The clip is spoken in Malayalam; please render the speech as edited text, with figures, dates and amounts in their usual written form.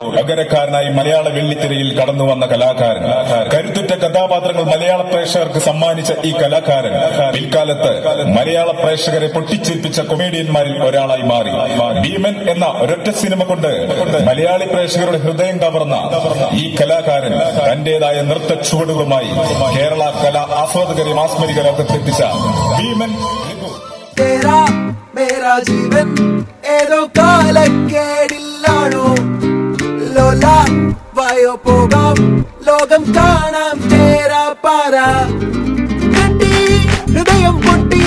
പകരക്കാരനായി മലയാള വെള്ളിത്തിരയിൽ കടന്നുവന്ന കലാകാരൻ, കരുത്തുറ്റ കഥാപാത്രങ്ങൾ മലയാള പ്രേക്ഷകർക്ക് സമ്മാനിച്ച ഈ കലാകാരൻ പിൽക്കാലത്ത് മലയാള പ്രേക്ഷകരെ പൊട്ടിച്ചിരിപ്പിച്ച കൊമേഡിയന്മാരിൽ ഒരാളായി മാറി. ഭീമൻ എന്ന ഒരൊറ്റ സിനിമ കൊണ്ട് മലയാളി പ്രേക്ഷകരുടെ ഹൃദയം കവർന്ന ഈ കലാകാരൻ തന്റേതായ നൃത്ത ചുവടുകളുമായി കേരള കലാ ആസ്വാദകരെ മാസ്മരിക ലോകത്തെത്തിച്ച ഭീമൻ മേരാ ജീവൻ ഏതോ കാലക്കേടില്ലാണോ ലോല വായോ പോകാം ലോകം കാണാം തേരാ പാര കെട്ടി ഹൃദയം പൊട്ടി